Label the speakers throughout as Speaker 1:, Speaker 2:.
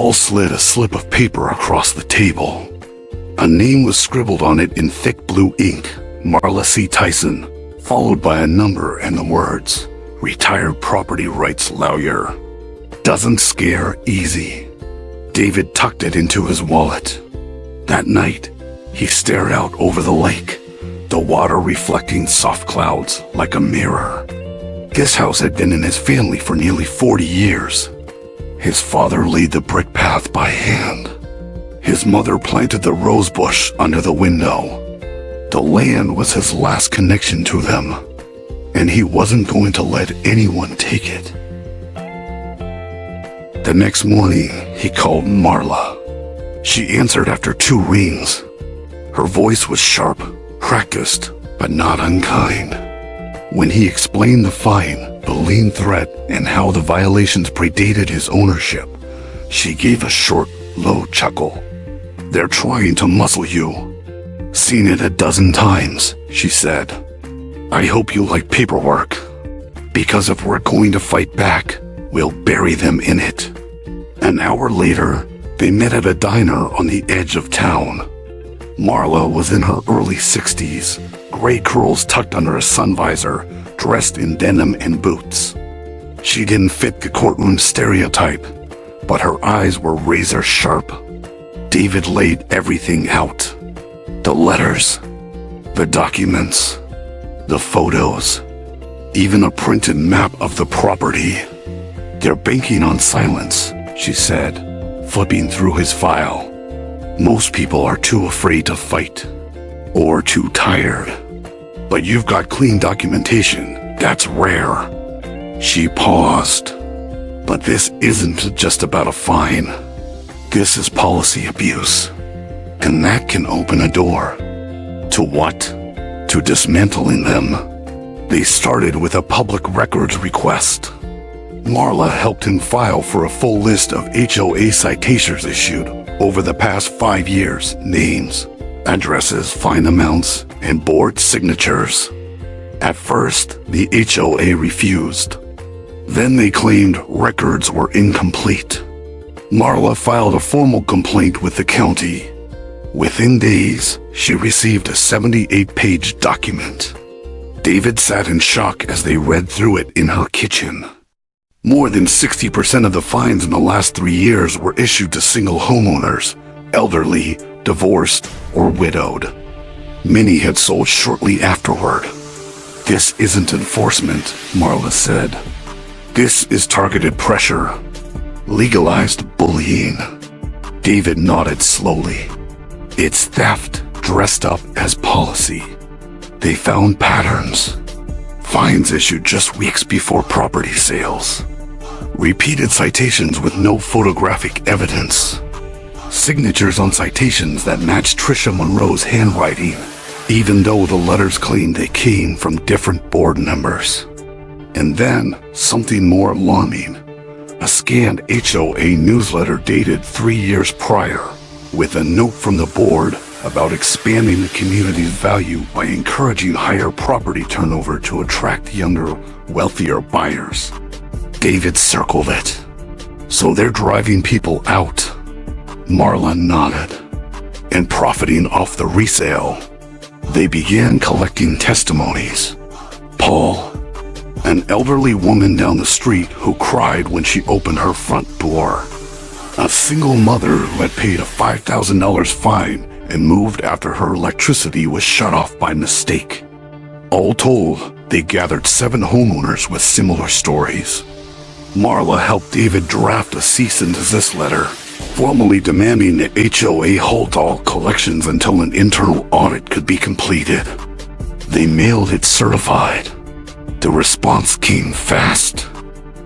Speaker 1: Paul slid a slip of paper across the table. A name was scribbled on it in thick blue ink, Marla C. Tyson, followed by a number and the words, "Retired property rights lawyer." Doesn't scare easy. David tucked it into his wallet. That night, he stared out over the lake, the water reflecting soft clouds like a mirror. This house had been in his family for nearly 40 years. His father laid the brick path by hand. His mother planted the rose bush under the window. The land was his last connection to them, and he wasn't going to let anyone take it. The next morning, he called Marla. She answered after 2 rings. Her voice was sharp, practiced, but not unkind. When he explained the fine, the lien threat, and how the violations predated his ownership, she gave a short, low chuckle. "They're trying to muzzle you. Seen it a dozen times," she said. "I hope you like paperwork, because if we're going to fight back, we'll bury them in it." An hour later, they met at a diner on the edge of town. Marla was in her early 60s, gray curls tucked under a sun visor, dressed in denim and boots. She didn't fit the courtroom stereotype, but her eyes were razor sharp. David laid everything out. The letters, the documents, the photos, even a printed map of the property. "They're banking on silence," she said, flipping through his file. "Most people are too afraid to fight, or too tired. But you've got clean documentation. That's rare." She paused. "But this isn't just about a fine. This is policy abuse. And that can open a door." To what? To dismantling them. They started with a public records request. Marla helped him file for a full list of HOA citations issued over the past 5 years, names, addresses, fine amounts, and board signatures. At first, the HOA refused. Then they claimed records were incomplete. Marla filed a formal complaint with the county. Within days, she received a 78-page document. David sat in shock as they read through it in her kitchen. More than 60% of the fines in the last 3 years were issued to single homeowners, elderly, divorced, or widowed. Many had sold shortly afterward. "This isn't enforcement," Marla said. "This is targeted pressure. Legalized bullying." David nodded slowly. "It's theft dressed up as policy. They found patterns. Fines issued just weeks before property sales. Repeated citations with no photographic evidence. Signatures on citations that matched Trisha Monroe's handwriting, even though the letters claimed they came from different board members. And then, something more alarming. A scanned HOA newsletter dated 3 years prior, with a note from the board about expanding the community's value by encouraging higher property turnover to attract younger, wealthier buyers. David circled it. "So they're driving people out." Marla nodded. "And profiting off the resale." They began collecting testimonies. Paul, an elderly woman down the street who cried when she opened her front door. A single mother who had paid a $5,000 fine and moved after her electricity was shut off by mistake. All told, they gathered 7 homeowners with similar stories. Marla helped David draft a cease and desist letter, formally demanding that HOA halt all collections until an internal audit could be completed. They mailed it certified. The response came fast.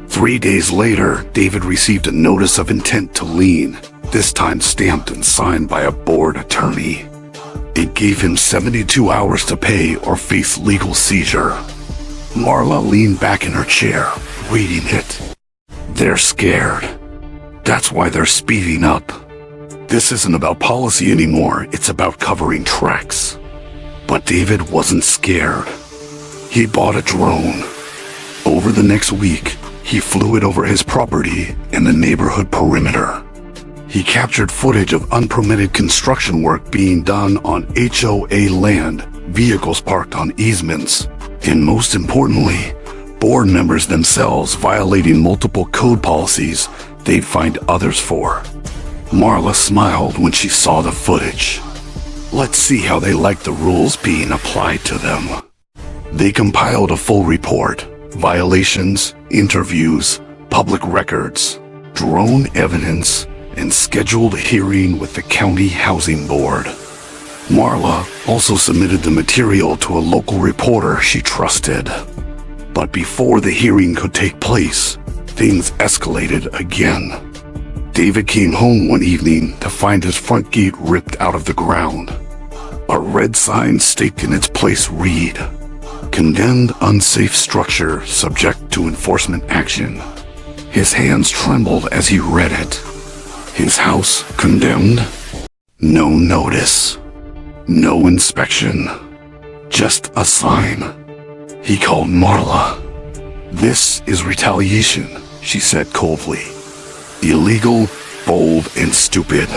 Speaker 1: 3 days later, David received a notice of intent to lien, this time stamped and signed by a board attorney. It gave him 72 hours to pay or face legal seizure. Marla leaned back in her chair, reading it. They're scared. That's why they're speeding up. This isn't about policy anymore, it's about covering tracks. But David wasn't scared. He bought a drone. Over the next week, he flew it over his property and the neighborhood perimeter. He captured footage of unpermitted construction work being done on HOA land, vehicles parked on easements, and most importantly, board members themselves violating multiple code policies they'd fined others for. Marla smiled when she saw the footage. Let's see how they like the rules being applied to them. They compiled a full report: violations, interviews, public records, drone evidence, and scheduled a hearing with the county housing board. Marla also submitted the material to a local reporter she trusted. But before the hearing could take place, things escalated again. David came home one evening to find his front gate ripped out of the ground. A red sign staked in its place read, "Condemned unsafe structure subject to enforcement action." His hands trembled as he read it. His house condemned? No notice. No inspection. Just a sign. He called Marla. "This is retaliation," she said coldly. "Illegal, bold, and stupid."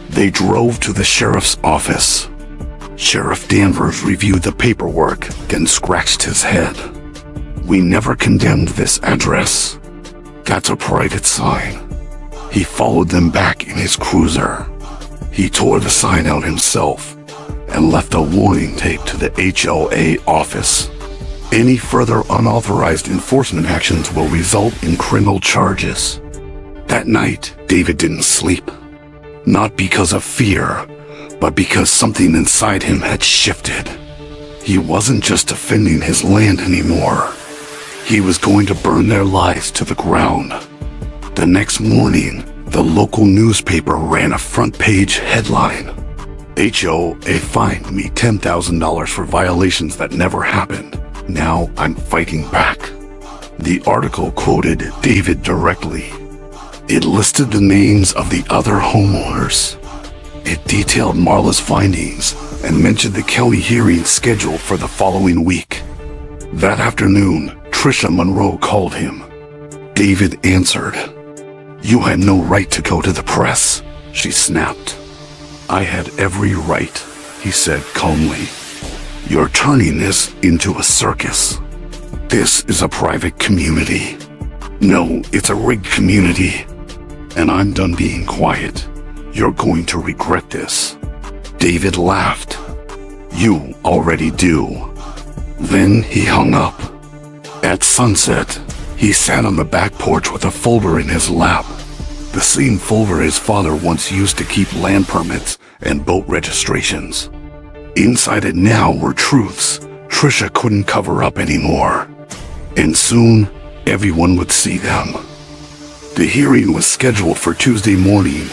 Speaker 1: They drove to the sheriff's office. Sheriff Danvers reviewed the paperwork, then scratched his head. "We never condemned this address. That's a private sign." He followed them back in his cruiser. He tore the sign out himself and left a warning tape to the HOA office. Any further unauthorized enforcement actions will result in criminal charges. That night, David didn't sleep. Not because of fear, but because something inside him had shifted. He wasn't just defending his land anymore. He was going to burn their lives to the ground. The next morning, the local newspaper ran a front-page headline. "HOA fined me $10,000 for violations that never happened. Now I'm fighting back." The article quoted David directly. It listed the names of the other homeowners. It detailed Marla's findings and mentioned the county hearing scheduled for the following week. That afternoon, Tricia Monroe called him. David answered. "You had no right to go to the press," she snapped. "I had every right," he said calmly. "You're turning this into a circus. This is a private community. No, it's a rigged community. And I'm done being quiet. You're going to regret this." David laughed. "You already do." Then he hung up. At sunset, he sat on the back porch with a folder in his lap. The same folder his father once used to keep land permits and boat registrations. Inside it now were truths Tricia couldn't cover up anymore. And soon, everyone would see them. The hearing was scheduled for Tuesday morning,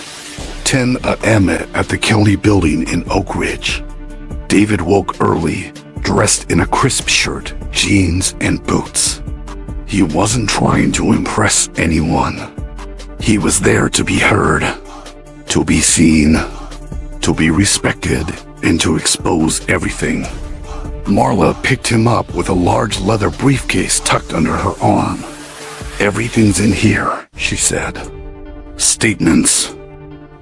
Speaker 1: 10 a.m. at the county building in Oak Ridge. David woke early, dressed in a crisp shirt, jeans, and boots. He wasn't trying to impress anyone. He was there to be heard, to be seen, to be respected, and to expose everything. Marla picked him up with a large leather briefcase tucked under her arm. "Everything's in here," she said. "Statements,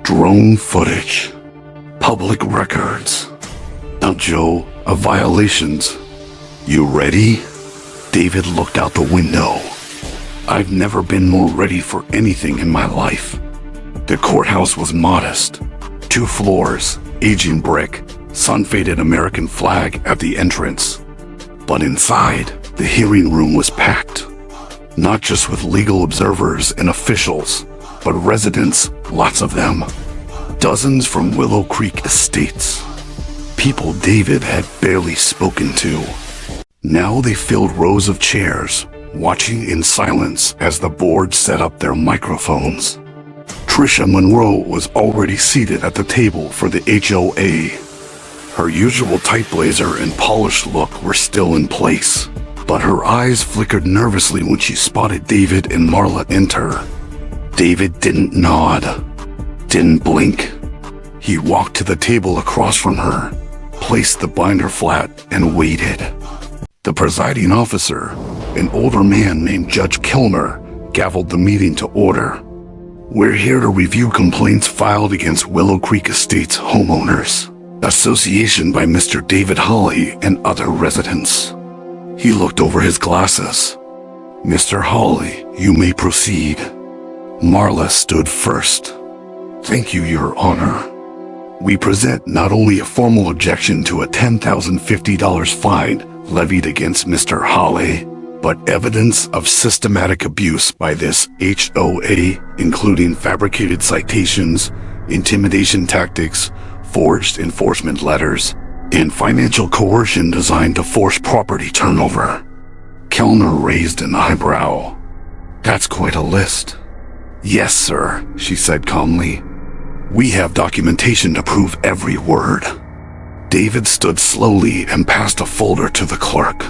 Speaker 1: drone footage, public records. Now, Joe, of violations. You ready?" David looked out the window. I've never been more ready for anything in my life. The courthouse was modest. 2 floors, aging brick, sun-faded American flag at the entrance. But inside, the hearing room was packed. Not just with legal observers and officials, but residents, lots of them. Dozens from Willow Creek Estates. People David had barely spoken to. Now they filled rows of chairs, watching in silence as the board set up their microphones. Tricia Monroe was already seated at the table for the HOA. Her usual tight blazer and polished look were still in place, but her eyes flickered nervously when she spotted David and Marla enter. David didn't nod, didn't blink. He walked to the table across from her, placed the binder flat, and waited. The presiding officer, an older man named Judge Kilmer, gavelled the meeting to order. We're here to review complaints filed against Willow Creek Estates Homeowners Association by Mr. David Hale and other residents. He looked over his glasses. Mr. Hale, you may proceed. Marla stood first. Thank you, Your Honor. We present not only a formal objection to a $10,050 fine levied against Mr. Hale, but evidence of systematic abuse by this HOA, including fabricated citations, intimidation tactics, forged enforcement letters, and financial coercion designed to force property turnover. Kellner raised an eyebrow. That's quite a list. Yes, sir, she said calmly. We have documentation to prove every word. David stood slowly and passed a folder to the clerk.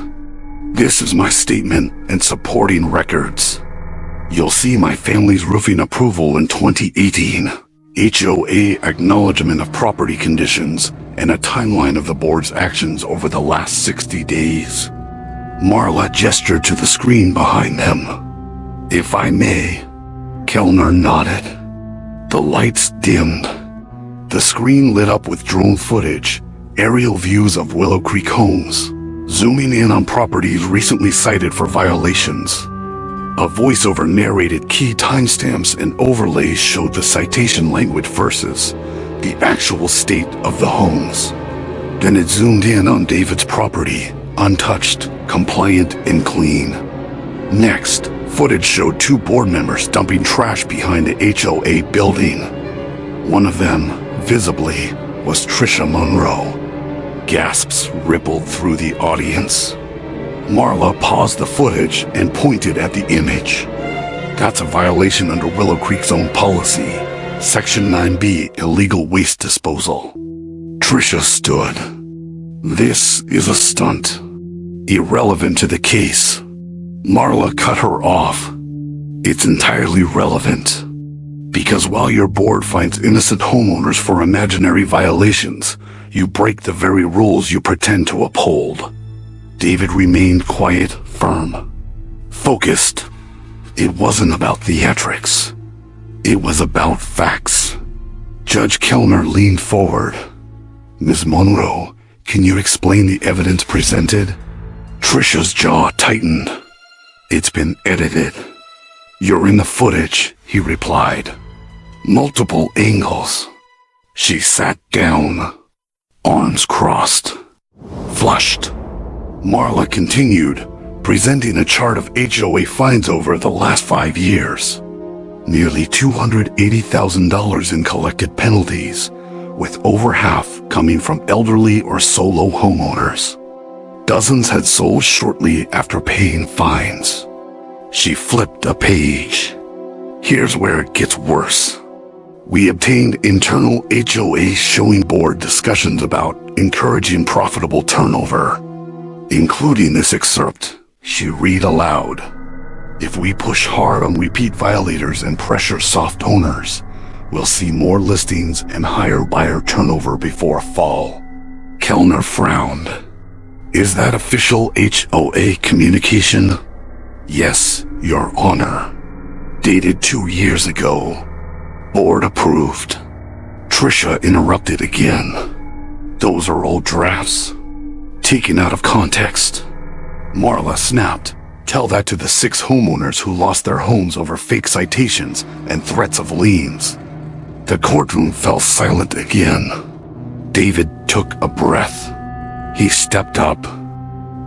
Speaker 1: This is my statement and supporting records. You'll see my family's roofing approval in 2018, HOA acknowledgement of property conditions, and a timeline of the board's actions over the last 60 days. Marla gestured to the screen behind them. If I may. Kellner nodded. The lights dimmed. The screen lit up with drone footage, aerial views of Willow Creek homes, zooming in on properties recently cited for violations. A voiceover narrated key timestamps and overlays showed the citation language versus the actual state of the homes. Then it zoomed in on David's property, untouched, compliant, and clean. Next, footage showed two board members dumping trash behind the HOA building. One of them, visibly, was Trisha Monroe. Gasps rippled through the audience. Marla paused the footage and pointed at the image. That's a violation under Willow Creek's own policy, Section 9B, illegal waste disposal. Trisha stood. This is a stunt, irrelevant to the case. Marla cut her off. It's entirely relevant. Because while your board finds innocent homeowners for imaginary violations, you break the very rules you pretend to uphold. David remained quiet, firm, focused. It wasn't about theatrics. It was about facts. Judge Kellner leaned forward. Ms. Monroe, can you explain the evidence presented? Trisha's jaw tightened. It's been edited. You're in the footage, he replied. Multiple angles. She sat down, arms crossed, flushed. Marla continued, presenting a chart of HOA fines over the last 5 years. Nearly $280,000 in collected penalties, with over half coming from elderly or solo homeowners. Dozens had sold shortly after paying fines. She flipped a page. Here's where it gets worse. We obtained internal HOA showing board discussions about encouraging profitable turnover. Including this excerpt, she read aloud. If we push hard on repeat violators and pressure soft owners, we'll see more listings and higher buyer turnover before fall. Kellner frowned. Is that official HOA communication? Yes, Your Honor. Dated 2 years ago. Board approved. Trisha interrupted again. Those are old drafts. Taken out of context. Marla snapped. Tell that to the 6 homeowners who lost their homes over fake citations and threats of liens. The courtroom fell silent again. David took a breath. He stepped up.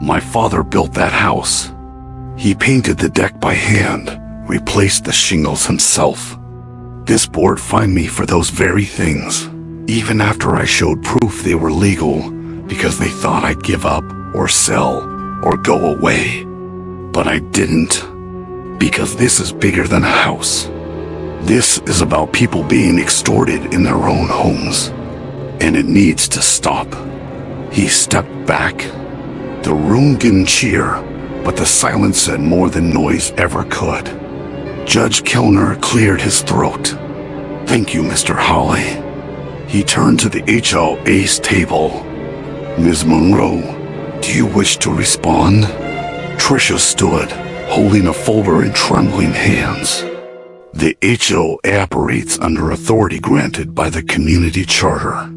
Speaker 1: My father built that house. He painted the deck by hand, replaced the shingles himself. This board fined me for those very things, even after I showed proof they were legal, because they thought I'd give up or sell or go away. But I didn't, because this is bigger than a house. This is about people being extorted in their own homes, and it needs to stop. He stepped back. The room didn't cheer, but the silence said more than noise ever could. Judge Kellner cleared his throat. Thank you, Mr. Hale. He turned to the HOA's table. Ms. Monroe, do you wish to respond? Trisha stood, holding a folder in trembling hands. The HOA operates under authority granted by the community charter.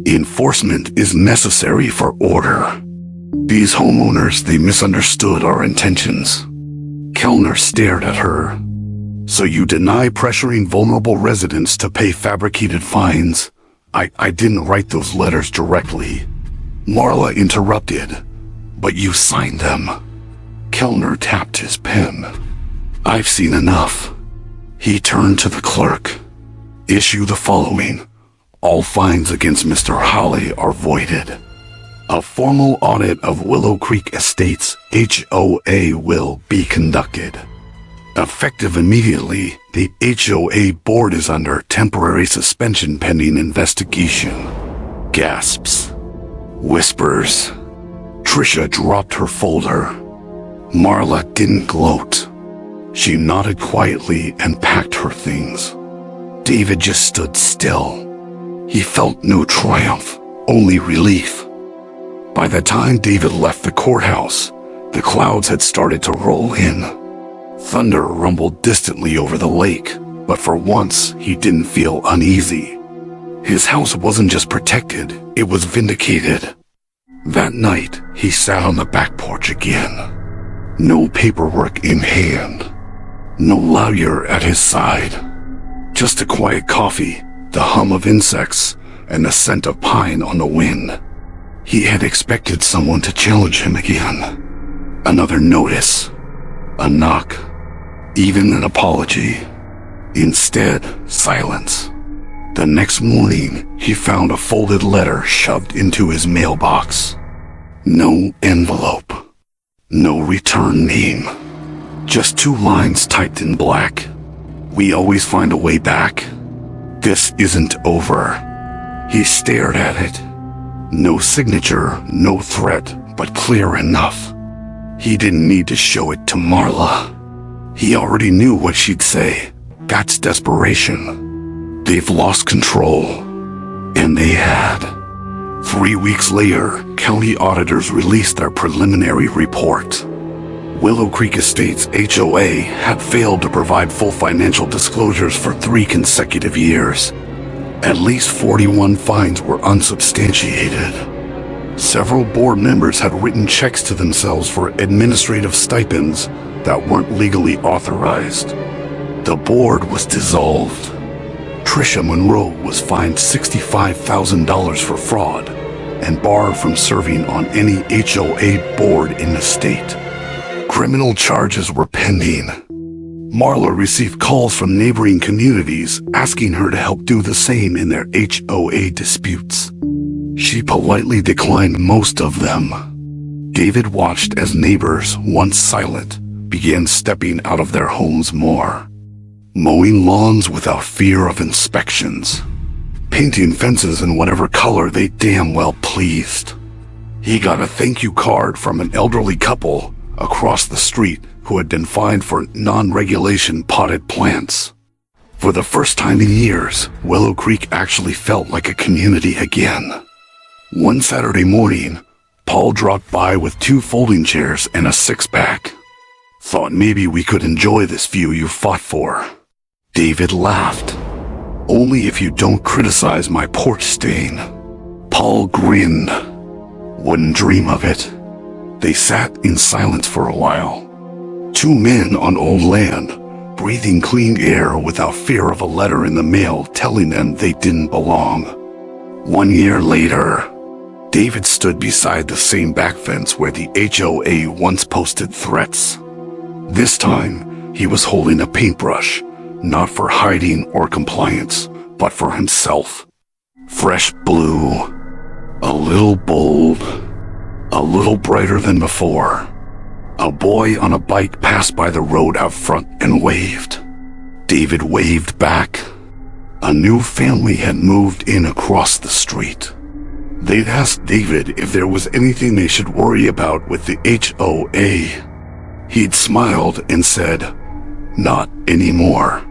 Speaker 1: Enforcement is necessary for order. These homeowners, they misunderstood our intentions. Kellner stared at her. So you deny pressuring vulnerable residents to pay fabricated fines? I didn't write those letters directly. Marla interrupted. But you signed them. Kellner tapped his pen. I've seen enough. He turned to the clerk. Issue the following. All fines against Mr. Hale are voided. A formal audit of Willow Creek Estates HOA will be conducted. Effective immediately, the HOA board is under temporary suspension pending investigation. Gasps. Whispers. Trisha dropped her folder. Marla didn't gloat. She nodded quietly and packed her things. David just stood still. He felt no triumph, only relief. By the time David left the courthouse, the clouds had started to roll in. Thunder rumbled distantly over the lake, but for once he didn't feel uneasy. His house wasn't just protected, it was vindicated. That night, he sat on the back porch again. No paperwork in hand. No lawyer at his side. Just a quiet coffee, the hum of insects, and the scent of pine on the wind. He had expected someone to challenge him again. Another notice. A knock. Even an apology. Instead, silence. The next morning, he found a folded letter shoved into his mailbox. No envelope. No return name. Just 2 lines typed in black. We always find a way back. This isn't over. He stared at it. No signature, no threat, but clear enough. He didn't need to show it to Marla. He already knew what she'd say. That's desperation. They've lost control. And they had. 3 weeks later, county auditors released their preliminary report. Willow Creek Estates HOA had failed to provide full financial disclosures for 3 consecutive years. At least 41 fines were unsubstantiated. Several board members had written checks to themselves for administrative stipends that weren't legally authorized. The board was dissolved. Trisha Monroe was fined $65,000 for fraud and barred from serving on any HOA board in the state. Criminal charges were pending. Marla received calls from neighboring communities asking her to help do the same in their HOA disputes. She politely declined most of them. David watched as neighbors, once silent, began stepping out of their homes more. Mowing lawns without fear of inspections. Painting fences in whatever color they damn well pleased. He got a thank you card from an elderly couple across the street who had been fined for non-regulation potted plants. For the first time in years, Willow Creek actually felt like a community again. One Saturday morning, Paul dropped by with 2 folding chairs and a 6-pack. Thought maybe we could enjoy this view you fought for. David laughed. Only if you don't criticize my porch stain. Paul grinned. Wouldn't dream of it. They sat in silence for a while. 2 men on old land, breathing clean air without fear of a letter in the mail telling them they didn't belong. 1 year later, David stood beside the same back fence where the HOA once posted threats. This time, he was holding a paintbrush, not for hiding or compliance, but for himself. Fresh blue, a little bold, a little brighter than before. A boy on a bike passed by the road out front and waved. David waved back. A new family had moved in across the street. They'd asked David if there was anything they should worry about with the HOA. He'd smiled and said, "Not anymore."